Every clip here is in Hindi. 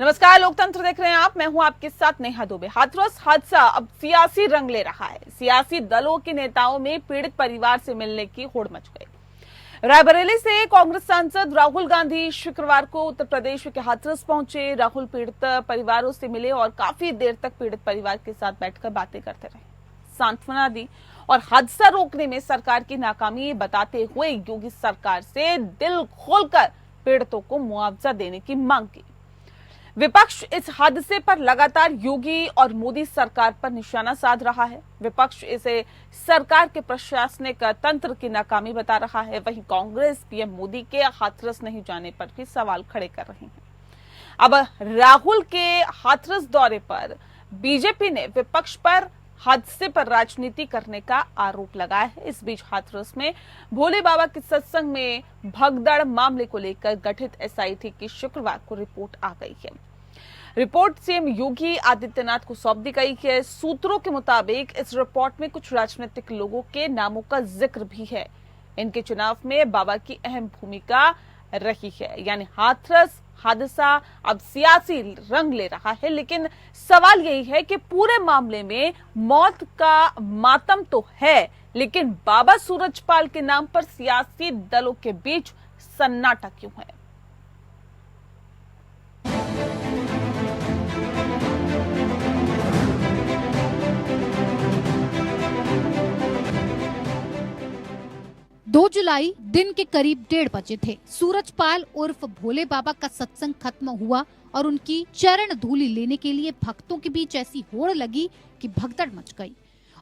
नमस्कार, लोकतंत्र देख रहे हैं आप। मैं हूं आपके साथ नेहा दुबे। हाथरस हादसा अब सियासी रंग ले रहा है। सियासी दलों के नेताओं में पीड़ित परिवार से मिलने की होड़ मच गई। रायबरेली से कांग्रेस सांसद राहुल गांधी शुक्रवार को उत्तर प्रदेश के हाथरस पहुंचे। राहुल पीड़ित परिवारों से मिले और काफी देर तक पीड़ित परिवार के साथ बैठकर बातें करते रहे, सांत्वना दी और हादसा रोकने में सरकार की नाकामी बताते हुए योगी सरकार से दिल खोलकर पीड़ितों को मुआवजा देने की मांग की। विपक्ष इस हादसे पर लगातार योगी और मोदी सरकार पर निशाना साध रहा है। विपक्ष इसे सरकार के प्रशासनिक तंत्र की नाकामी बता रहा है। वहीं कांग्रेस पीएम मोदी के हाथरस नहीं जाने पर भी सवाल खड़े कर रही है। अब राहुल के हाथरस दौरे पर बीजेपी ने विपक्ष पर हादसे पर राजनीति करने का आरोप लगाया है। इस बीच हाथरस में भोले बाबा के सत्संग में भगदड़ मामले को लेकर गठित एसआईटी की शुक्रवार को रिपोर्ट आ गई है। रिपोर्ट सीएम योगी आदित्यनाथ को सौंप दी गई है। सूत्रों के मुताबिक इस रिपोर्ट में कुछ राजनीतिक लोगों के नामों का जिक्र भी है। इनके चुनाव में बाबा की अहम भूमिका रही है। यानी हाथरस हादसा अब सियासी रंग ले रहा है। लेकिन सवाल यही है कि पूरे मामले में मौत का मातम तो है, लेकिन बाबा सूरजपाल के नाम पर सियासी दलों के बीच सन्नाटा क्यों है? दो जुलाई दिन के करीब 1:30 बजे थे। सूरजपाल उर्फ भोले बाबा का सत्संग खत्म हुआ और उनकी चरण धूलि लेने के लिए भक्तों के बीच ऐसी होड़ लगी कि भगदड़ मच गई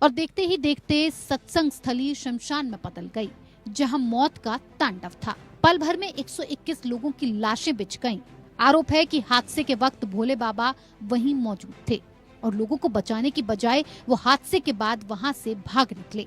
और देखते ही देखते सत्संग स्थली शमशान में बदल गई, जहां मौत का तांडव था। पल भर में 121 लोगों की लाशें बिछ गईं। आरोप है कि हादसे के वक्त भोले बाबा वहीं मौजूद थे और लोगों को बचाने की बजाय वो हादसे के बाद वहां से भाग निकले।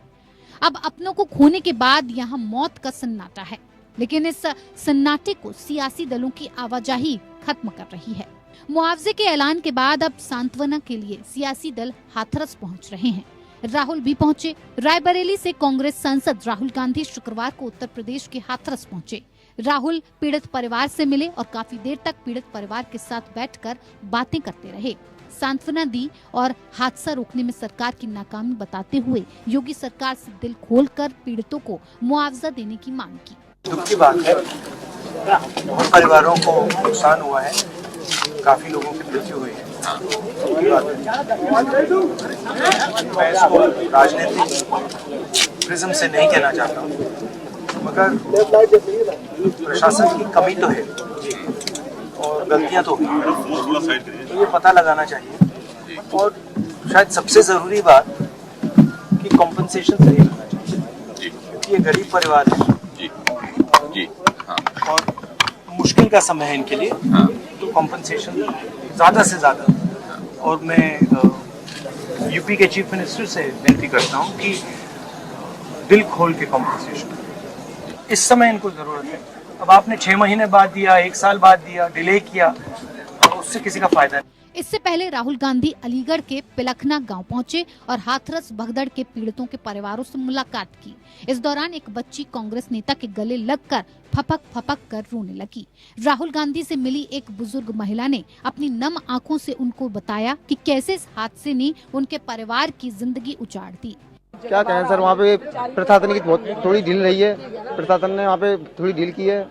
अब अपनों को खोने के बाद यहाँ मौत का सन्नाटा है, लेकिन इस सन्नाटे को सियासी दलों की आवाजाही खत्म कर रही है। मुआवजे के ऐलान के बाद अब सांत्वना के लिए सियासी दल हाथरस पहुंच रहे हैं। राहुल भी पहुंचे। रायबरेली से कांग्रेस सांसद राहुल गांधी शुक्रवार को उत्तर प्रदेश के हाथरस पहुंचे। राहुल पीड़ित परिवार से मिले और काफी देर तक पीड़ित परिवार के साथ बैठकर बातें करते रहे, सांत्वना दी और हादसा रोकने में सरकार की नाकामी बताते हुए योगी सरकार से दिल खोलकर पीड़ितों को मुआवजा देने की मांग की। दुख की बात है, बहुत परिवारों को नुकसान हुआ है, काफी लोगों की मृत्यु हुई है। मैं इसको राजनीतिक प्रिज्म से नहीं कहना चाहता हूँ, मगर प्रशासन की कमी तो है और गलतियां तो हुई, तो ये पता लगाना चाहिए। और शायद सबसे जरूरी बात कि कॉम्पनसेशन सही होना चाहिए, क्योंकि ये गरीब परिवार है और मुश्किल का समय है इनके लिए, तो कॉम्पनसेशन ज़्यादा से ज़्यादा। और मैं यूपी के चीफ मिनिस्टर से विनती करता हूँ कि दिल खोल के कॉम्पनसेशन, इस समय इनको ज़रूरत है। अब आपने 6 महीने बाद दिया, 1 साल बाद दिया, डिले किया, उससे किसी का फायदा नहीं। इससे पहले राहुल गांधी अलीगढ़ के पिलखना गांव पहुंचे और हाथरस भगदड़ के पीड़ितों के परिवारों से मुलाकात की। इस दौरान एक बच्ची कांग्रेस नेता के गले लगकर फपक फपक कर रोने लगी। राहुल गांधी से मिली एक बुजुर्ग महिला ने अपनी नम आंखों से उनको बताया कि कैसे इस हादसे ने उनके परिवार की जिंदगी उजाड़ दी। क्या कहें सर, वहाँ पे प्रशासन की थोड़ी ढील रही है। प्रशासन ने वहाँ पे थोड़ी ढील की है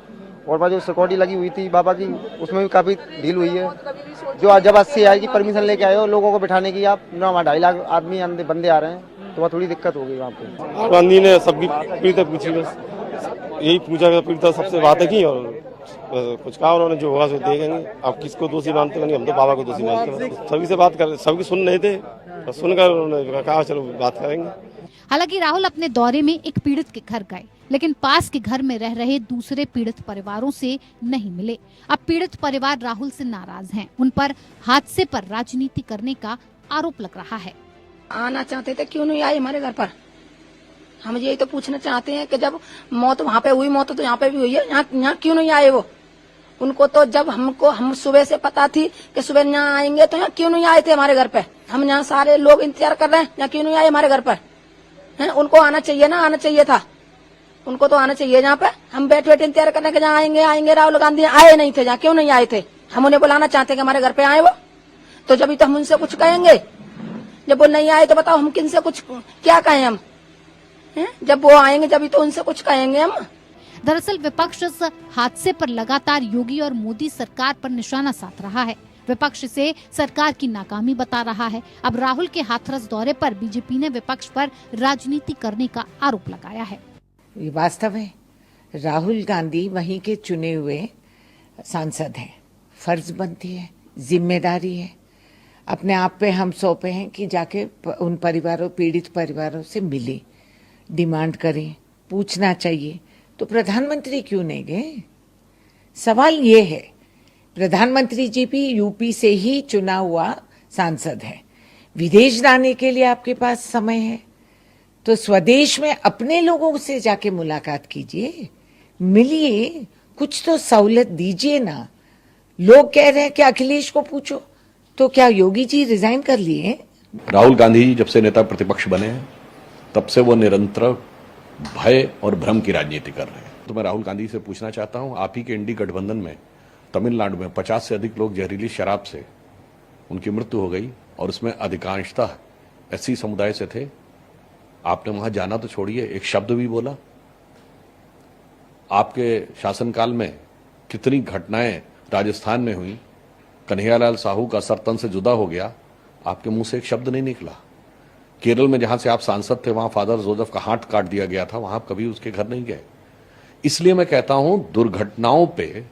और वहाँ जो सिक्योरिटी लगी हुई थी बाबा की, उसमें भी काफी ढील हुई है। जो जब 80 आई की परमिशन लेके आए हो लोगों को बिठाने की, आप ना वहाँ 2.5 लाख आदमी बंदे आ रहे हैं, तो वहाँ थोड़ी दिक्कत हो गई। वहाँ पे गांधी ने सबकी पीड़ित पूछी, बस यही पूछा पीड़ित सबसे बातें की और कुछ कहा उन्होंने, जो होगा सो देखेंगे। आप किसको दोषी मानते नहीं, हम तो बाबा को दोषी मानते हैं। सभी से बात कर, सबकी सुन रहे थे, सुनकर उन्होंने कहा चलो बात करेंगे। हालांकि राहुल अपने दौरे में एक पीड़ित के घर गए, लेकिन पास के घर में रह रहे दूसरे पीड़ित परिवारों से नहीं मिले। अब पीड़ित परिवार राहुल से नाराज हैं। उन पर हादसे पर राजनीति करने का आरोप लग रहा है। आना चाहते थे, क्यों नहीं आए हमारे घर पर? हम यही तो पूछना चाहते हैं कि जब मौत वहाँ पे हुई, मौत तो यहाँ पे भी हुई है, यहाँ क्यों नहीं आए वो? उनको तो जब हम सुबह से पता थी कि सुबह यहाँ आएंगे, तो यहाँ क्यों नहीं आए थे हमारे घर पे? हम यहाँ सारे लोग इंतजार कर रहे हैं, यहाँ क्यों नहीं आए हमारे घर पर? उनको आना चाहिए ना, आना चाहिए था उनको, तो आना चाहिए। जहाँ पे हम बैठे बैठे इंतजार करने के जहाँ आएंगे आएंगे, राहुल गांधी आए नहीं थे, जहाँ क्यों नहीं आए थे? हम उन्हें बुलाना चाहते हैं कि हमारे घर पे आए वो, तो जब तो हम उनसे कुछ कहेंगे। जब वो नहीं आए तो बताओ हम किनसे कुछ क्या कहें हम, हैं? जब वो आएंगे जब तो उनसे कुछ कहेंगे हम। दरअसल विपक्ष इस हादसे पर लगातार योगी और मोदी सरकार पर निशाना साध रहा है। विपक्ष इसे सरकार की नाकामी बता रहा है। अब राहुल के हाथरस दौरे पर बीजेपी ने विपक्ष पर राजनीति करने का आरोप लगाया है। ये वास्तव है, राहुल गांधी वहीं के चुने हुए सांसद हैं। फर्ज बनती है, जिम्मेदारी है, अपने आप पे हम सौंपे हैं कि जाके उन परिवारों, पीड़ित परिवारों से मिले, डिमांड करें, पूछना चाहिए। तो प्रधानमंत्री क्यों नहीं गए? सवाल ये है, प्रधानमंत्री जी भी यूपी से ही चुना हुआ सांसद है। विदेश जाने के लिए आपके पास समय है तो स्वदेश में अपने लोगों से जाके मुलाकात कीजिए, मिलिए, कुछ तो सहूलत दीजिए ना। लोग कह रहे हैं कि अखिलेश को पूछो, तो क्या योगी जी रिजाइन कर लिए? राहुल गांधी जी जब से नेता प्रतिपक्ष बने हैं तब से वो निरंतर भय और भ्रम की राजनीति कर रहे हैं। तो मैं राहुल गांधी से पूछना चाहता हूं, आप ही के इंडी गठबंधन में तमिलनाडु में 50 से अधिक लोग जहरीली शराब से उनकी मृत्यु हो गई और उसमें अधिकांशतः एससी समुदाय से थे। आपने वहां जाना तो छोड़िए, एक शब्द भी बोला? आपके शासनकाल में कितनी घटनाएं राजस्थान में हुई, कन्हैयालाल साहू का सरतन से जुदा हो गया, आपके मुंह से एक शब्द नहीं निकला। केरल में जहां से आप सांसद थे वहां फादर जोसेफ का हाथ काट दिया गया था, वहां कभी उसके घर नहीं गए। इसलिए मैं कहता हूं, दुर्घटनाओं पे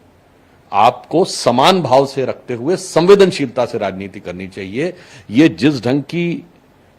आपको समान भाव से रखते हुए संवेदनशीलता से राजनीति करनी चाहिए। ये जिस ढंग की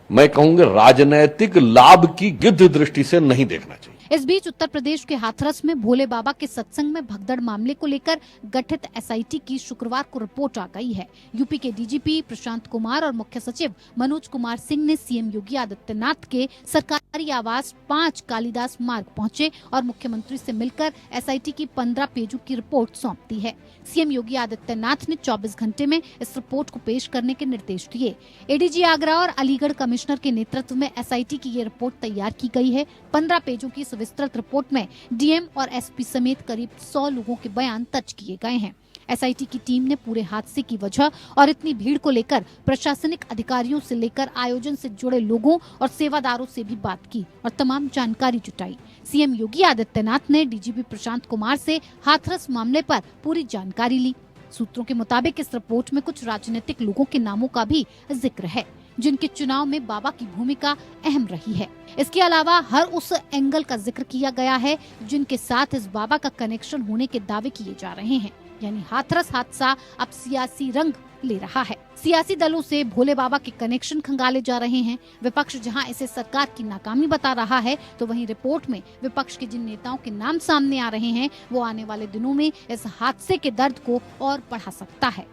मैं कहूंगा राजनैतिक लाभ की गिद्ध दृष्टि से नहीं देखना चाहिए। इस बीच उत्तर प्रदेश के हाथरस में भोले बाबा के सत्संग में भगदड़ मामले को लेकर गठित एसआईटी की शुक्रवार को रिपोर्ट आ गई है। यूपी के डीजीपी प्रशांत कुमार और मुख्य सचिव मनोज कुमार सिंह ने सीएम योगी आदित्यनाथ के सरकारी आवास 5 कालिदास मार्ग पहुंचे और मुख्यमंत्री से मिलकर एसआईटी की 15 पेजों की रिपोर्ट सौंप दी है। सीएम योगी आदित्यनाथ ने 24 घंटे में इस रिपोर्ट को पेश करने के निर्देश दिए। एडीजी आगरा और अलीगढ़ कमिश्नर के नेतृत्व में एसआईटी की ये रिपोर्ट तैयार की गई है। 15 पेजों की विस्तृत रिपोर्ट में डीएम और एसपी समेत करीब 100 लोगों के बयान दर्ज किए गए हैं। एसआईटी की टीम ने पूरे हादसे की वजह और इतनी भीड़ को लेकर प्रशासनिक अधिकारियों से लेकर आयोजन से जुड़े लोगों और सेवादारों से भी बात की और तमाम जानकारी जुटाई। सीएम योगी आदित्यनाथ ने डीजीपी प्रशांत कुमार से हाथरस मामले पर पूरी जानकारी ली। सूत्रों के मुताबिक इस रिपोर्ट में कुछ राजनीतिक लोगों के नामों का भी जिक्र है जिनके चुनाव में बाबा की भूमिका अहम रही है। इसके अलावा हर उस एंगल का जिक्र किया गया है जिनके साथ इस बाबा का कनेक्शन होने के दावे किए जा रहे हैं। यानी हाथरस हादसा अब सियासी रंग ले रहा है। सियासी दलों से भोले बाबा के कनेक्शन खंगाले जा रहे हैं। विपक्ष जहां इसे सरकार की नाकामी बता रहा है, तो वहीं रिपोर्ट में विपक्ष के जिन नेताओं के नाम सामने आ रहे हैं वो आने वाले दिनों में इस हादसे के दर्द को और बढ़ा सकता है।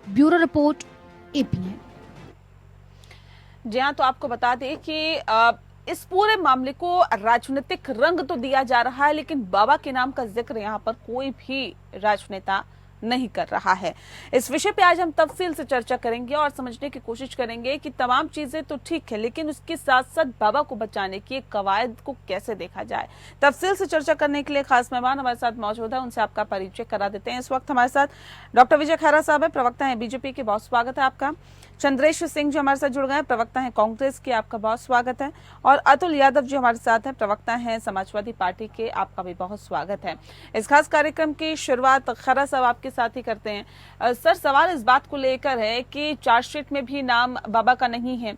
Bureau report, APN. जी हाँ, तो आपको बता दें कि इस पूरे मामले को राजनीतिक रंग तो दिया जा रहा है, लेकिन बाबा के नाम का जिक्र यहाँ पर कोई भी राजनेता नहीं कर रहा है। इस विषय पे आज हम तफसील से चर्चा करेंगे और समझने की कोशिश करेंगे कि तमाम चीजें तो ठीक है, लेकिन उसके साथ साथ बाबा को बचाने की कवायद को कैसे देखा जाए। तफसील से चर्चा करने के लिए खास मेहमान हमारे साथ मौजूद है, उनसे आपका परिचय करा देते हैं। इस वक्त हमारे साथ डॉक्टर विजय खैरा साहब है, प्रवक्ता है बीजेपी के, बहुत स्वागत है आपका। चंद्रेश सिंह जी हमारे साथ जुड़ गए, प्रवक्ता है कांग्रेस के, आपका बहुत स्वागत है। और अतुल यादव जी हमारे साथ हैं, प्रवक्ता हैं समाजवादी पार्टी के, आपका भी बहुत स्वागत है। इस खास कार्यक्रम की शुरुआत खैरा साहब आपके साथ ही करते हैं। सर, सवाल इस बात को लेकर है कि चार्जशीट में भी नाम बाबा का नहीं है,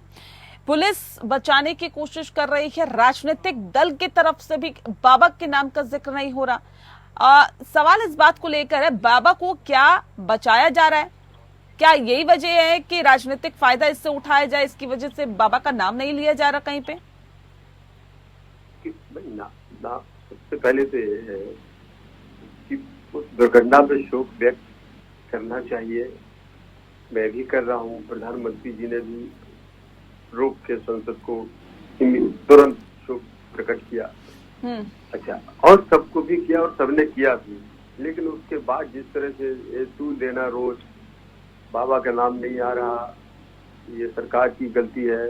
पुलिस बचाने की कोशिश कर रही है, राजनीतिक दल की तरफ से भी बाबा के नाम का जिक्र नहीं हो रहा। सवाल इस बात को लेकर है, बाबा को क्या बचाया जा रहा है? क्या यही वजह है कि राजनीतिक फायदा इससे उठाया जाए, इसकी वजह से बाबा का नाम नहीं लिया जा रहा कहीं पे? सबसे पहले तो ये है कि उस दुर्घटना पे शोक व्यक्त करना चाहिए। मैं भी कर रहा हूँ, प्रधानमंत्री जी ने भी रोक के संसद को तुरंत शोक प्रकट किया। अच्छा, और सबको भी किया और सबने किया भी, लेकिन उसके बाद जिस तरह से ये तू देना रोज बाबा का नाम नहीं आ रहा, ये सरकार की गलती है,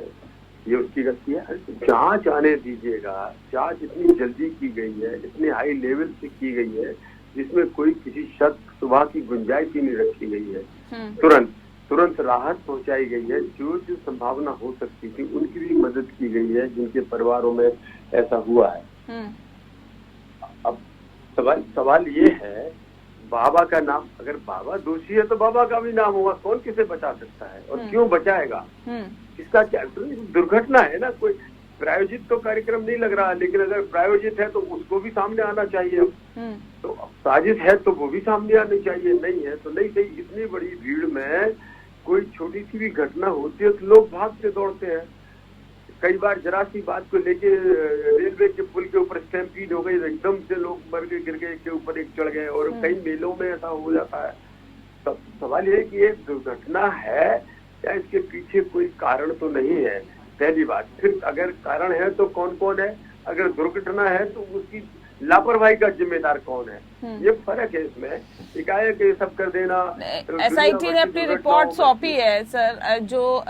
ये उसकी गलती है। जांच आने दीजिएगा। जांच इतनी जल्दी की गई है, इतने हाई लेवल से की गई है, जिसमें कोई किसी शक सुबह की गुंजाइश ही नहीं रखी गई है। तुरंत राहत पहुंचाई गई है। जो संभावना हो सकती थी उनकी भी मदद की गई है जिनके परिवारों में ऐसा हुआ है। अब सवाल ये है, बाबा का नाम, अगर बाबा दोषी है तो बाबा का भी नाम होगा, कौन किसे बचा सकता है और क्यों बचाएगा? इसका क्या दुर्घटना है ना, कोई प्रायोजित तो कार्यक्रम नहीं लग रहा, लेकिन अगर प्रायोजित है तो उसको भी सामने आना चाहिए। तो साजिश है तो वो भी सामने आनी चाहिए, नहीं है तो नहीं सही। इतनी बड़ी भीड़ में कोई छोटी सी भी घटना होती है तो लोग भागते दौड़ते हैं। कई बार जरा सी बात को लेके रेलवे के पुल के ऊपर स्टैम्पीड हो गई, एकदम से लोग मर गए, गिर गए, के ऊपर एक चढ़ गए, और कई मेलों में ऐसा हो जाता है। तब सवाल ये है कि ये दुर्घटना है या इसके पीछे कोई कारण तो नहीं है, पहली बात। फिर अगर कारण है तो कौन कौन है, अगर दुर्घटना है तो उसकी लापरवाही का जिम्मेदार कौन है, ये फर्क है इसमें। एकाएक ये सब कर देना। SIT ने अपनी रिपोर्ट सौंपी है सर, जो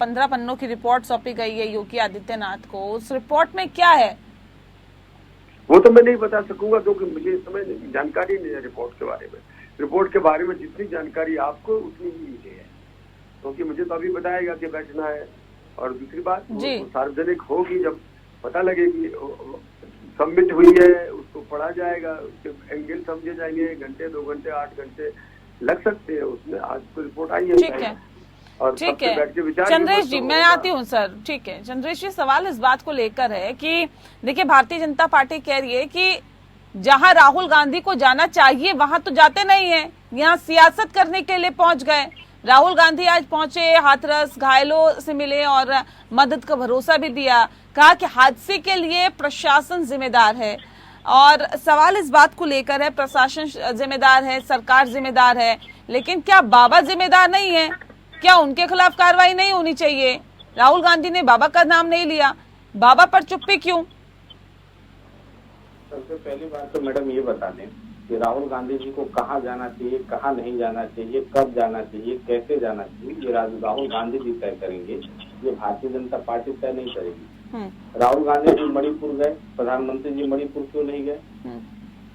15 पन्नों की रिपोर्ट सौंपी गई है योगी आदित्यनाथ को। उस रिपोर्ट में क्या है वो तो मैं नहीं बता सकूंगा, क्योंकि मुझे इस समय जानकारी नहीं है रिपोर्ट के बारे में। रिपोर्ट के बारे में जितनी जानकारी आपको उतनी ही मुझे है, क्योंकि मुझे तो अभी बताएगा कि बैठना है। और दूसरी बात सार्वजनिक होगी जब पता लगेगी, सबमिट हुई है, उसको पढ़ा जाएगा, उसके एंगल समझे जाएंगे। घंटे 2 घंटे 8 घंटे लग सकते हैं उसमें। आज तो रिपोर्ट आई है, ठीक है, और ठीक है चंद्रेश जी, मैं आती हूँ सर। ठीक है चंद्रेश जी, सवाल इस बात को लेकर है कि देखिए भारतीय जनता पार्टी कह रही है कि जहां राहुल गांधी को जाना चाहिए वहां तो जाते नहीं है, यहाँ सियासत करने के लिए पहुंच गए। राहुल गांधी आज पहुंचे, हाथरस घायलों से मिले और मदद का भरोसा भी दिया। कहा कि हादसे के लिए प्रशासन जिम्मेदार है, और सवाल इस बात को लेकर है प्रशासन जिम्मेदार है, सरकार जिम्मेदार है, लेकिन क्या बाबा जिम्मेदार नहीं है? क्या उनके खिलाफ कार्रवाई नहीं होनी चाहिए? राहुल गांधी ने बाबा का नाम नहीं लिया, बाबा पर चुप्पी क्यों? सबसे पहली बात तो मैडम ये बता दें कि राहुल गांधी जी को कहाँ जाना चाहिए, कहाँ नहीं जाना चाहिए, कब जाना चाहिए, कैसे जाना चाहिए, ये राहुल गांधी जी तय करेंगे, ये भारतीय जनता पार्टी तय नहीं करेगी। राहुल गांधी जी मणिपुर गए, प्रधानमंत्री जी मणिपुर क्यों नहीं गए?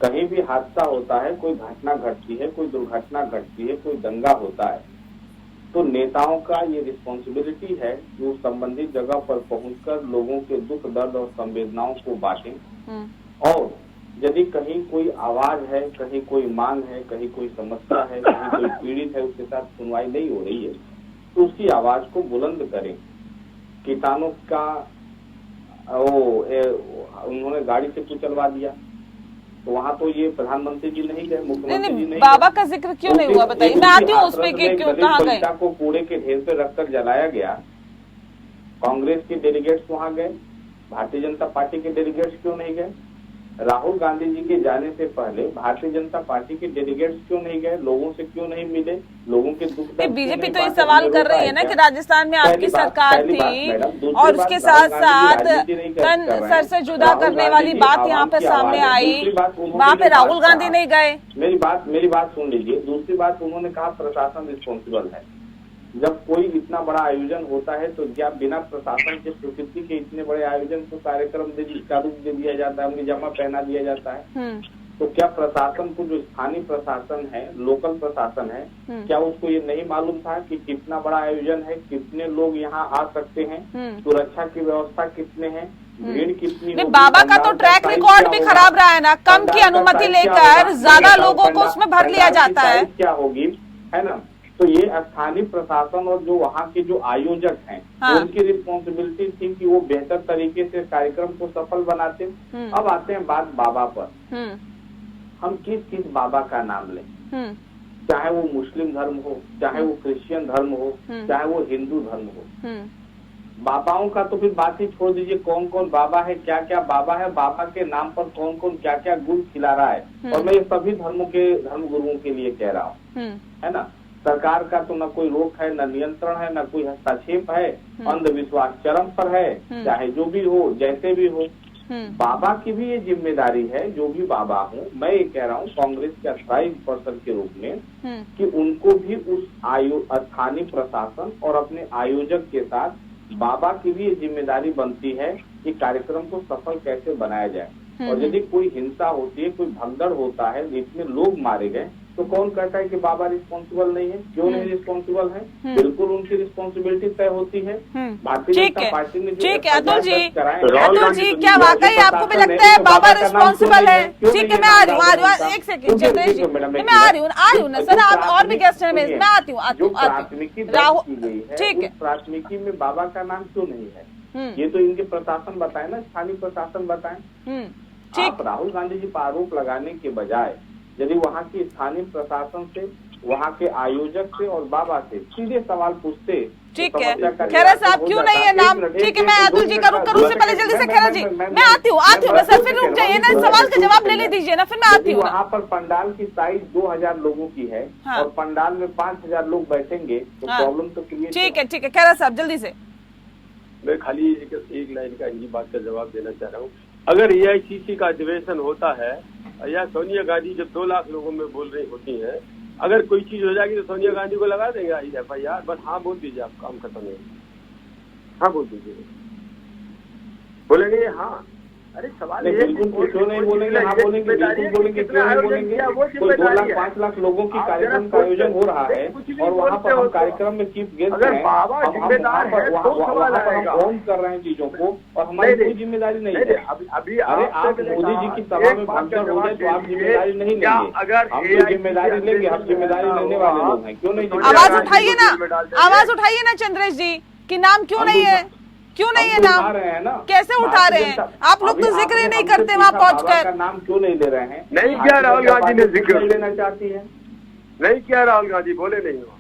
कहीं भी हादसा होता है, कोई घटना घटती है, कोई दुर्घटना घटती है, कोई दंगा होता है, तो नेताओं का ये रिस्पॉन्सिबिलिटी है कि वो संबंधित जगह पर पहुंचकर लोगों के दुख दर्द और संवेदनाओं को बांटें। और यदि कहीं कोई आवाज है, कहीं कोई मांग है, कहीं कोई समस्या है, कहीं कोई पीड़ित है, उसके साथ सुनवाई नहीं हो रही है, तो उसकी आवाज को बुलंद करें। किसानों का उन्होंने गाड़ी से कुचलवा दिया, तो वहाँ तो ये प्रधानमंत्री जी नहीं गए, मुख्यमंत्री जी नहीं। बाबा का जिक्र क्यों नहीं हुआ बताइए, मैं आती हूँ उस पे कि क्यों कहाँ गए? को कूड़े के ढेर पे रखकर जलाया गया, कांग्रेस के डेलीगेट्स वहाँ गए, भारतीय जनता पार्टी के डेलीगेट्स क्यों नहीं गए? राहुल गांधी जी के जाने से पहले भारतीय जनता पार्टी के डेलीगेट्स क्यों नहीं गए, लोगों से क्यों नहीं मिले, लोगों के दुख दर्द? बीजेपी तो ये सवाल कर रही है ना कि राजस्थान में आपकी सरकार थी और उसके साथ साथ तन सर से जुदा करने वाली बात यहाँ पे सामने आई, वहाँ पे राहुल गांधी नहीं गए। मेरी बात सुन लीजिए। दूसरी बात, उन्होंने कहा प्रशासन रिस्पॉन्सिबल है। जब कोई इतना बड़ा आयोजन होता है तो क्या बिना प्रशासन के प्रकृति के इतने बड़े आयोजन को कार्यक्रम का रूप दे दिया जाता है, उन्हें जमा पहना दिया जाता है? तो क्या प्रशासन को, जो स्थानीय प्रशासन है, लोकल प्रशासन है, क्या उसको ये नहीं मालूम था कि कितना बड़ा आयोजन है, कितने लोग यहाँ आ सकते हैं, सुरक्षा की व्यवस्था कितने हैं, भीड़ कितनी? बाबा का तो ट्रैक रिकॉर्ड भी खराब रहा है ना, कम की अनुमति लेकर ज्यादा लोगों को उसमें भर लिया जाता है। क्या होगी, है ना? तो ये स्थानीय प्रशासन और जो वहाँ के जो आयोजक हैं, उनकी रिस्पॉन्सिबिलिटी थी कि वो बेहतर तरीके से कार्यक्रम को सफल बनाते। अब आते हैं बात बाबा पर। हम किस बाबा का नाम लें, चाहे वो मुस्लिम धर्म हो, चाहे वो क्रिश्चियन धर्म हो, चाहे वो हिंदू धर्म हो। बाबाओं का तो फिर बात ही छोड़ दीजिए, कौन कौन बाबा है, क्या क्या बाबा है, बाबा के नाम पर कौन कौन क्या क्या गुण खिला रहा है। और मैं ये सभी धर्मों के धर्म गुरुओं के लिए कह रहा हूँ, है ना। सरकार का तो न कोई रोक है, न नियंत्रण है, न कोई हस्तक्षेप है, अंधविश्वास चरम पर है, चाहे जो भी हो, जैसे भी हो। बाबा की भी ये जिम्मेदारी है, जो भी बाबा हो, मैं ये कह रहा हूँ कांग्रेस के अस्थायी पर्सन के रूप में, कि उनको भी उस स्थानीय प्रशासन और अपने आयोजक के साथ बाबा की भी ये जिम्मेदारी बनती है कि कार्यक्रम को सफल कैसे बनाया जाए। और यदि कोई हिंसा होती है, कोई भगदड़ होता है, जिसमें लोग मारे गए, तो कौन कहता है कि बाबा रिस्पॉन्सिबल नहीं है? क्यों नहीं रिस्पॉन्सिबल है? बिल्कुल उनकी रिस्पॉन्सिबिलिटी तय होती है। भारतीय जनता पार्टी ने ठीक है अतुल जी, क्या वाकई आपको भी लगता है बाबा रिस्पॉन्सिबल है? ठीक है, मैं आ रही हूँ, एक सेकंड चंद्रेश जी, मैं आ रही हूँ ना सर, आप और भी गेस्ट हैं, मैं आती हूँ प्राथमिकी राहुल, की गई है, ठीक है, प्राथमिकी में बाबा का नाम क्यों नहीं है? ये तो इनके प्रशासन बताए ना, स्थानीय प्रशासन बताए। आप राहुल गांधी जी पर आरोप लगाने के बजाय यदि वहाँ की स्थानीय प्रशासन से, वहाँ के आयोजक से और बाबा से सीधे सवाल पूछते। ठीक है, खैरा साहब क्यों नहीं है नाम? ठीक है, मैं अतुल जी का रुक करूँ उससे पहले जल्दी से खैरा जी मैं आती हूँ ना सर, फिर रुक जाइए ना, सवाल का जवाब ले दीजिए ना, फिर मैं आती हूँ। वहाँ पर पंडाल की साइज 2000 लोगों की है और पंडाल में 5000 लोग बैठेंगे, तो प्रॉब्लम तो क्रिएट। ठीक है, खैरा साहब जल्दी से। मैं खाली एक लाइन का इन्हीं बात का जवाब देना चाह रहा हूँ। अगर एआईसीसी का अधिवेशन होता है या सोनिया गांधी जब 2 लाख लोगों में बोल रही होती हैं, अगर कोई चीज हो जाएगी तो सोनिया गांधी को लगा देंगे FIR, बस हाँ बोल दीजिए, आप काम खत्म है, हाँ बोल दीजिए, बोलेंगे हाँ। अरे सवाल क्यों नहीं बोलेंगे? हाँ बोलेंगे, बिल्कुल बोलेंगे, क्यों नहीं बोलेंगे? कोई 2 लाख 5 लाख लोगों की कार्यक्रम का आयोजन हो रहा है और वहाँ पर हम कार्यक्रम में चीफ गेस्ट हैं, हम ऑन कर रहे हैं चीजों को और हमारी कोई जिम्मेदारी नहीं है। अरे आप मोदी जी की सभा में भाषण हो जाए तो आप जिम्मेदारी नहीं लेंगे, हम तो जिम्मेदारी लेंगे, हम जिम्मेदारी लेने वाले लोग हैं। क्यों नहीं? आवाज उठाइए ना, आवाज उठाइए ना चंद्रेश जी कि नाम क्यों नहीं है, क्यों नहीं है नाम? कैसे उठा रहे हैं आप लोग? तो जिक्र ही नहीं करते वहाँ पहुँचकर। नाम क्यों नहीं ले रहे हैं? नहीं किया राहुल गांधी ने जिक्र, लेना चाहती है, नहीं किया राहुल गांधी, बोले नहीं हो।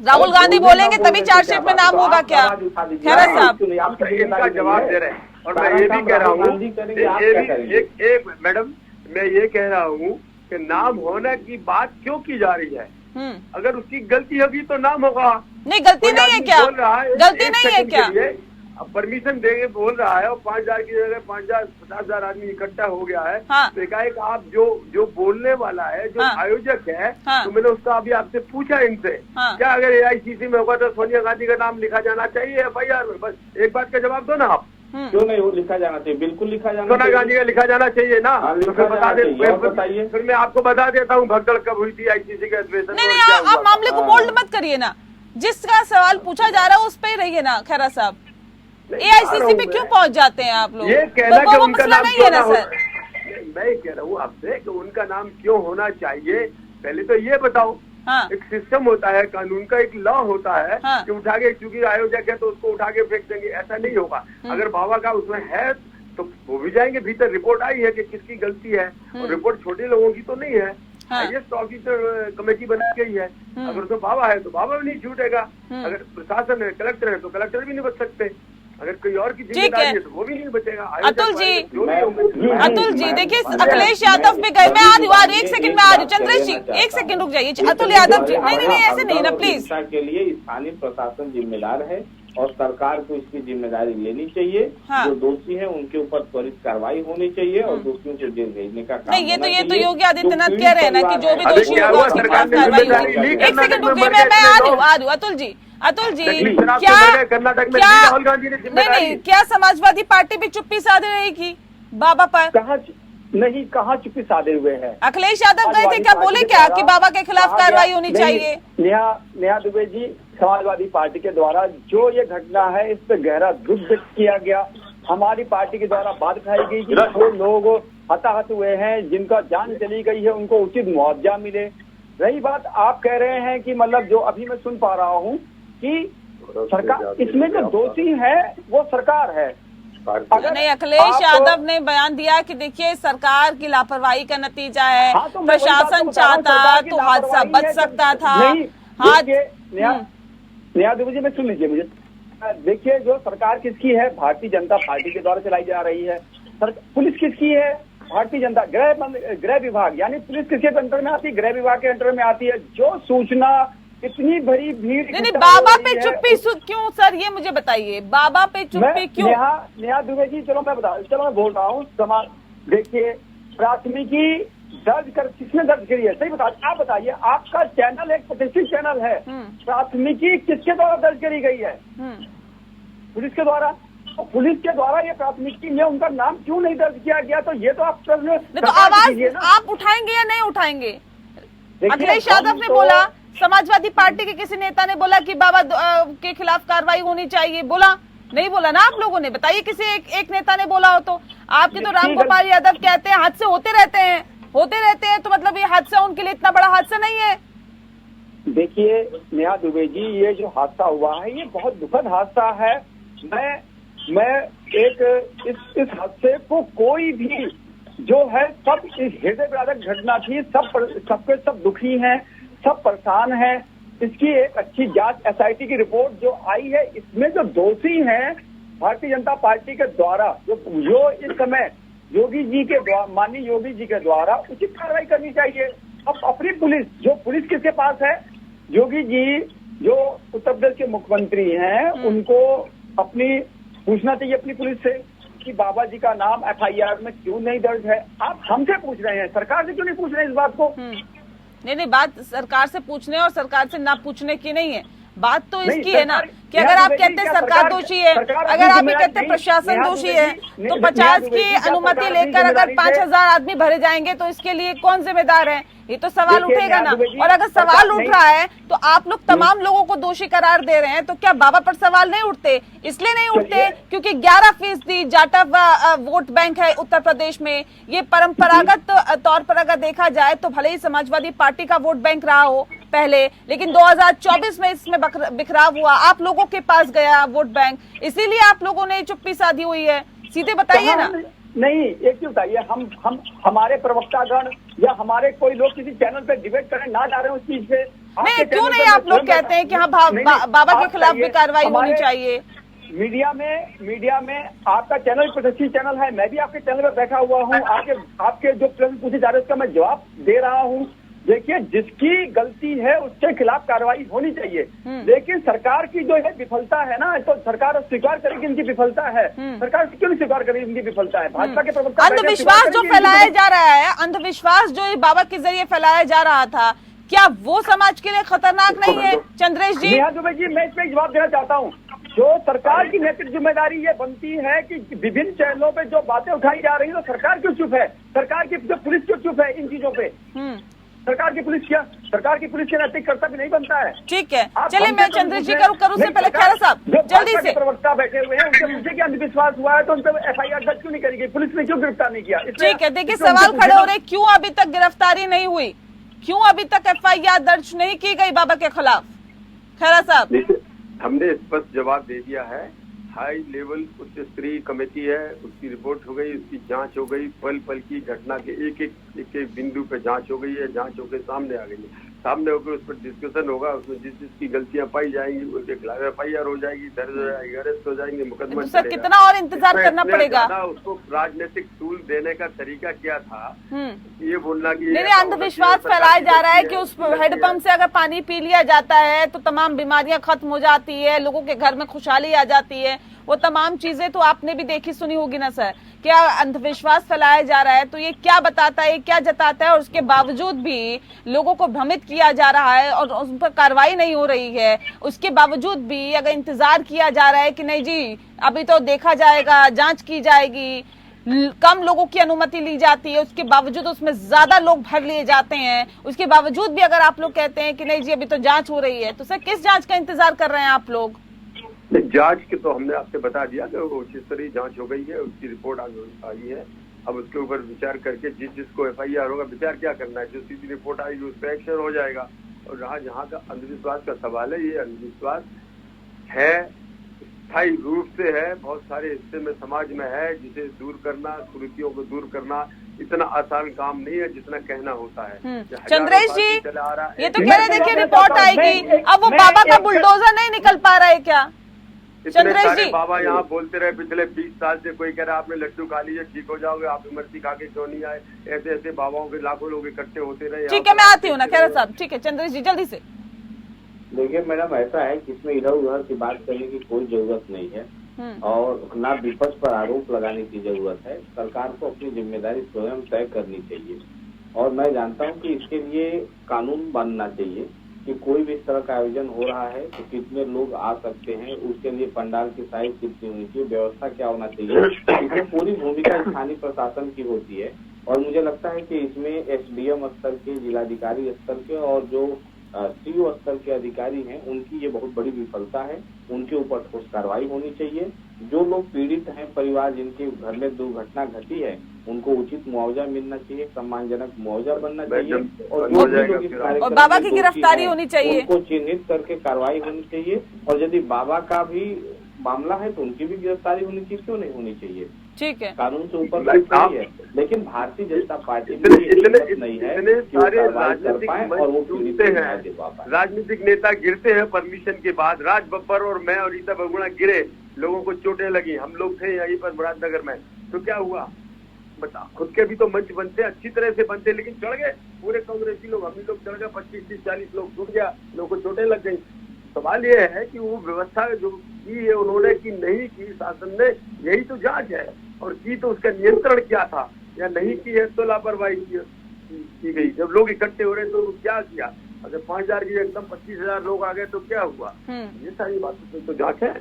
राहुल गांधी बोलेंगे तभी चार्जशीट में नाम होगा क्या? खैरा साहब इनका जवाब दे रहे हैं। और मैं ये भी कह रहा हूँ, मैडम मैं ये कह रहा हूँ कि नाम होने की बात क्यों की जा रही है? अगर उसकी गलती होगी तो नाम होगा। नहीं, गलती नहीं है क्या? गलती नहीं है क्या? अब परमिशन देंगे बोल रहा है और 5000 की जगह 50,000 आदमी इकट्ठा हो गया है। तो एकाएक आप जो बोलने वाला है, जो आयोजक है, तो मैंने उसका अभी आपसे पूछा इनसे, क्या अगर AICC में होगा तो सोनिया गांधी का नाम लिखा जाना चाहिए FIR में? बस एक बात का जवाब दो ना आप। क्यों नहीं वो लिखा जाना चाहिए? बिल्कुल लिखा जाना चाहिए। सोनिया गांधी का लिखा जाना चाहिए ना, तो फिर बता बताइए। फिर मैं आपको बता देता हूँ भगदड़ कब हुई थी ICC के अधिवेशन। नहीं, आप मामले को बोल्ड मत करिए ना, जिसका सवाल पूछा जा रहा है उस पे ही रहिए ना। खैरा साहब AICC पे क्यों पहुंच जाते हैं आप लोग? ये कहना कि उनका नाम नहीं है ना सर। मैं कह रहा हूँ आपसे कि उनका नाम क्यों होना चाहिए, पहले तो ये बताओ। एक सिस्टम होता है, कानून का एक लॉ होता है कि उठा के, क्योंकि आयोजक है तो उसको उठा के फेंक देंगे, ऐसा नहीं होगा। अगर बाबा का उसमें है तो वो भी जाएंगे भीतर। रिपोर्ट आई है कि किसकी गलती है और रिपोर्ट छोटे लोगों की तो नहीं है, हाईएस्ट ऑफिसर कमेटी बना गई है। अगर उसमें बाबा है तो बाबा भी नहीं छूटेगा, अगर प्रशासन है, कलेक्टर है तो कलेक्टर भी नहीं बच सकते, अगर कोई और की जिम्मेदारी है तो वो भी नहीं बचेगा। अतुल जी देखिए, अखिलेश यादव भी गए, मैं आ रही हूँ, एक सेकंड में आ रही हूँ। चंद्रेश जी एक सेकंड रुक जाइए। अतुल यादव जी नहीं ऐसे नहीं ना प्लीज। के लिए स्थानीय प्रशासन जिम्मेदार है और सरकार को इसकी जिम्मेदारी लेनी चाहिए। जो दोषी है उनके ऊपर त्वरित कार्रवाई होनी चाहिए और दोषियों को जेल भेजने का काम नहीं, ये तो योगी आदित्यनाथ कह रहे हैं ना कि जो भी दोषी होगा उसके खिलाफ कार्रवाई होगी। एक सेकंड रुकिए, मैं आ रही हूँ। अतुल जी कर्नाटक में राहुल गांधी ने नहीं, क्या समाजवादी पार्टी भी चुप्पी साधे रहेगी बाबा पर? कहाँ चुप्पी साधे हुए हैं? अखिलेश यादव गए थे, क्या बोले क्या कि बाबा के खिलाफ कार्रवाई होनी चाहिए? नेहा दुबे जी, समाजवादी पार्टी के द्वारा जो ये घटना है इस पे गहरा दुख व्यक्त किया गया। हमारी पार्टी के द्वारा बात उठाई गई कि जो लोग हताहत हुए हैं, जिनका जान चली गई है, उनको उचित मुआवजा मिले। रही बात आप कह रहे हैं कि मतलब जो अभी मैं सुन पा रहा हूँ कि सरकार, इसमें जो दोषी है वो सरकार है। नहीं, अखिलेश यादव ने बयान दिया कि देखिए प्रशासन की लापरवाही का नतीजा है। प्रशासन चाहता तो हादसा बच सकता था। नेहा दुबे जी, मैं सुन लीजिए मुझे। देखिए, जो सरकार किसकी है? भारतीय जनता पार्टी के द्वारा चलाई जा रही है। पुलिस किसकी है? भारतीय जनता। गृह विभाग, यानी पुलिस किसके अंडर में आती है? गृह विभाग के अंडर में आती है। जो सूचना इतनी बड़ी भीड़, नहीं, बाबा पे चुप्पी क्यों सर, ये मुझे बताइए, बाबा पे चुप्पी क्यों? नेहा दुबे जी, चलो मैं बोल रहा हूँ। देखिए, प्राथमिकी दर्ज कर किसने दर्ज करी है? सही आप बताइए। आपका चैनल एक प्रतिष्ठित चैनल है, प्राथमिकी किसके द्वारा दर्ज करी गई है? पुलिस के द्वारा। तो पुलिस के द्वारा ये प्राथमिकी में उनका नाम क्यों नहीं दर्ज किया गया? तो ये तो आप प्रश्न तो आवाज आप उठाएंगे या नहीं उठाएंगे? अखिलेश यादव ने बोला, समाजवादी पार्टी के किसी नेता ने बोला कि बाबा के खिलाफ कार्रवाई होनी चाहिए, बोला नहीं? बोला ना आप लोगों ने? बताइए किसी एक नेता ने बोला हो तो। आपके तो रामगोपाल यादव कहते हैं हादसे होते रहते हैं, तो मतलब ये हादसा उनके लिए इतना बड़ा हादसा नहीं है? देखिए नेहा दुबे जी, ये जो हादसा हुआ है ये बहुत दुखद हादसा है। मैं एक इस हादसे को कोई भी जो है सब इस हृदय विदारक घटना थी, सब दुखी हैं, सब परेशान हैं। इसकी एक अच्छी जांच एसआईटी की रिपोर्ट जो आई है, इसमें जो दोषी हैं भारतीय जनता पार्टी के द्वारा जो इस समय योगी जी के द्वारा, माननीय योगी जी के द्वारा उचित कार्रवाई करनी चाहिए। अब अपनी पुलिस किसके पास है? योगी जी जो उत्तर प्रदेश के मुख्यमंत्री हैं उनको अपनी पूछना चाहिए अपनी पुलिस से कि बाबा जी का नाम एफआईआर में क्यों नहीं दर्ज है। आप हमसे पूछ रहे हैं, सरकार से क्यों नहीं पूछ रहे हैं इस बात को? नहीं, बात सरकार से पूछने और सरकार से ना पूछने की नहीं है, बात तो इसकी है ना कि अगर आप कहते हैं सरकार दोषी है, अगर आप ये कहते हैं प्रशासन दोषी है, तो 50 की अनुमति लेकर अगर 5000 आदमी भरे जाएंगे तो इसके लिए कौन जिम्मेदार है? ये तो सवाल उठेगा ना। और अगर सवाल उठ रहा है तो आप लोग तमाम लोगों को दोषी करार दे रहे हैं, तो क्या बाबा पर सवाल नहीं उठते? इसलिए नहीं उठते क्योंकि 11% जाटा वोट बैंक है उत्तर प्रदेश में। ये परंपरागत तौर पर अगर देखा जाए तो भले ही समाजवादी पार्टी का वोट बैंक रहा हो पहले, लेकिन 2024 में इसमें बिखराव हुआ, आप लोगों के पास गया वोट बैंक, इसीलिए आप लोगों ने चुप्पी साधी हुई है। सीधे बताइए ना। नहीं, एक चीज बताइए, हम हमारे प्रवक्तागण या हमारे कोई लोग किसी चैनल पे डिबेट करने ना जा रहे हैं उस चीज पे? नहीं, क्यों नहीं आप लोग कहते हैं कि हाँ बाबा के खिलाफ भी कार्रवाई होनी चाहिए? मीडिया में आपका चैनल प्रतिष्ठित चैनल है, मैं भी आपके चैनल पर बैठा हुआ हूँ, आपके जो प्रश्न पूछे जा रहे हैं उसका मैं जवाब दे रहा हूँ। देखिए, जिसकी गलती है उसके खिलाफ कार्रवाई होनी चाहिए, लेकिन सरकार की जो है विफलता है ना, तो सरकार स्वीकार करेगी इनकी विफलता है। सरकार क्यों नहीं स्वीकार करेगी इनकी विफलता है? भाजपा के प्रवक्ता अंधविश्वास जो फैलाया जा रहा है, अंधविश्वास जो बाबा के जरिए फैलाया जा रहा था, क्या वो समाज के लिए खतरनाक नहीं है? चंद्रेश जी, नेहा दुबे जी, मैं इसमें जवाब देना चाहता हूँ। जो सरकार की नैतिक जिम्मेदारी ये बनती है कि विभिन्न चैनलों पे जो बातें उठाई जा रही है, तो सरकार क्यों चुप है? सरकार की जो पुलिस क्यों चुप है इन चीजों पे? सरकार की पुलिस के नैतिक कर्तव्य नहीं बनता है? ठीक है, चलिए मैं चंद्रेश जी करूँ से पहले खैरा साहब जल्दी से। प्रवक्ता बैठे हुए हैं, उनसे पूछे कि अंधविश्वास हुआ है तो उन पर एफआईआर दर्ज क्यों नहीं करी गई? पुलिस ने क्यों गिरफ्तार नहीं किया? ठीक है, देखिए सवाल खड़े हो रहे, क्यों अभी तक गिरफ्तारी नहीं हुई, क्यों अभी तक एफआईआर दर्ज नहीं की गई बाबा के खिलाफ? खैरा साहब, हमने स्पष्ट जवाब दे दिया है। हाई लेवल उच्च स्तरीय कमेटी है, उसकी रिपोर्ट हो गई, उसकी जांच हो गई, पल पल की घटना के एक एक बिंदु पे जांच हो गई है, जांच होकर सामने आ गई है, सामने होकर उस पर डिस्कशन होगा, उसमें जिस जिसकी गलतियां पाई जाएंगी उसके खिलाफ एफआईआर हो जाएगी, दर्ज हो जाएगी, अरेस्ट हो जाएंगे, मुकदमा तो सर कितना और इंतजार करना पड़ेगा? उसको राजनीतिक टूल देने का तरीका क्या था? ये बोलना की नहीं, अंधविश्वास फैलाया जा रहा है कि उस हेडपंप से अगर पानी पी लिया जाता है तो तमाम बीमारियां खत्म हो जाती है, लोगों के घर में खुशहाली आ जाती है, वो तमाम चीजें तो आपने भी देखी सुनी होगी ना सर। क्या अंधविश्वास फैलाया जा रहा है, तो ये क्या बताता है, क्या जताता है? और उसके बावजूद भी लोगों को भ्रमित किया जा रहा है और उन पर कार्रवाई नहीं हो रही है। उसके बावजूद भी अगर इंतजार किया जा रहा है कि नहीं जी अभी तो देखा जाएगा, जांच की जाएगी, कम लोगों की अनुमति ली जाती है, उसके बावजूद उसमें ज्यादा लोग भर लिए जाते हैं, उसके बावजूद भी अगर आप लोग कहते हैं कि नहीं जी अभी तो जांच हो रही है, तो सर किस जांच का इंतजार कर रहे हैं आप लोग? जांच के तो हमने आपसे बता दिया कि उच्च स्तरीय जांच हो गई है, उसकी रिपोर्ट आई है। अब उसके ऊपर विचार करके जिसको एफआईआर होगा, विचार क्या करना है, जो सीधी रिपोर्ट आएगी उस पर एक्शन हो जाएगा। और जहाँ का अंधविश्वास का सवाल है, ये अंधविश्वास है, स्थायी रूप से है, बहुत सारे हिस्से में समाज में है, जिसे दूर करना, कुरीतियों को दूर करना इतना आसान काम नहीं है जितना कहना होता है। चंद्रेश जी, ये तो कह रहे देखिए रिपोर्ट आएगी, अब वो बाबा का बुलडोजर नहीं निकल पा रहा है क्या? चंद्रेश जी, बाबा यहाँ बोलते रहे पिछले 20 साल से, कोई कह रहा है आपने लड्डू खा लीजिए ठीक हो जाओगे, आप इमरती खा के क्यों नहीं आए? ऐसे ऐसे बाबाओं के लाखों लोग इकट्ठे होते रहे। ठीक है, मैं आती हूँ ना खैरा साहब। ठीक है चंद्रेश जी, जल्दी से। देखिए मैडम, ऐसा है कि इसमें इधर उधर की बात करने की कोई जरूरत नहीं है और ना विपक्ष पर आरोप लगाने की जरूरत है। सरकार को अपनी जिम्मेदारी स्वयं तय करनी चाहिए और मैं जानता हूं कि इसके लिए कानून बनना चाहिए कि कोई भी इस तरह का आयोजन हो रहा है तो कितने लोग आ सकते हैं, उसके लिए पंडाल की साइज कितनी होनी चाहिए, व्यवस्था क्या होना चाहिए, इसमें पूरी भूमिका स्थानीय प्रशासन की होती है। और मुझे लगता है कि इसमें एसडीएम स्तर के, जिलाधिकारी स्तर के और जो सीओ स्तर के अधिकारी हैं उनकी ये बहुत बड़ी विफलता है। उनके ऊपर ठोस कार्रवाई होनी चाहिए। जो लोग पीड़ित हैं, परिवार जिनके घर में दुर्घटना घटी है, उनको उचित मुआवजा मिलना चाहिए, सम्मानजनक मुआवजा बनना चाहिए और जो भी लोग इस कार्यक्रम और बाबा की में गिरफ्तारी होनी चाहिए, उनको चिन्हित करके कार्रवाई होनी चाहिए। और यदि बाबा का भी मामला है तो उनकी भी गिरफ्तारी होनी चाहिए, क्यों नहीं होनी चाहिए? ठीक है, कानून से ऊपर कुछ नहीं है। लेकिन भारतीय जनता पार्टी में ये नहीं है कि वो कार्रवाई कर पाए और वो पीड़ित हैं। राजनीतिक नेता गिरते हैं परमिशन के बाद। राज बब्बर और मैं और रीता बहुगुणा गिरे, लोगों को चोटें लगी, हम लोग थे यहीं पर मुरादनगर में, तो क्या हुआ बता? खुद के भी तो मंच बनते, अच्छी तरह से बनते, लेकिन चढ़ गए पूरे कांग्रेसी लोग, हम ही लोग चढ़ गए, 25-30-40 लोग टूट गया, लोगों को चोटें लग गई। सवाल ये है कि वो व्यवस्था जो की है उन्होंने की नहीं की, शासन ने, यही तो जांच है। और की तो उसका नियंत्रण क्या था या नहीं की है तो लापरवाही की गई। जब लोग इकट्ठे हो रहे तो क्या किया? अगर 5000 की एकदम 25,000 लोग आ गए तो क्या हुआ? ये सारी बातें तो जांच है,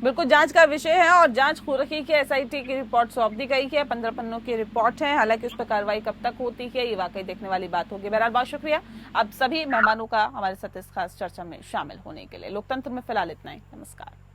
बिल्कुल जांच का विषय है और जांच हो रही है। एसआईटी की रिपोर्ट सौंप दी गई है, 15 पन्नों की रिपोर्ट है। हालांकि उस पर कार्रवाई कब तक होती है ये वाकई देखने वाली बात होगी। बहरहाल बहुत शुक्रिया आप सभी मेहमानों का हमारे साथ इस खास चर्चा में शामिल होने के लिए। लोकतंत्र में फिलहाल इतना ही। नमस्कार।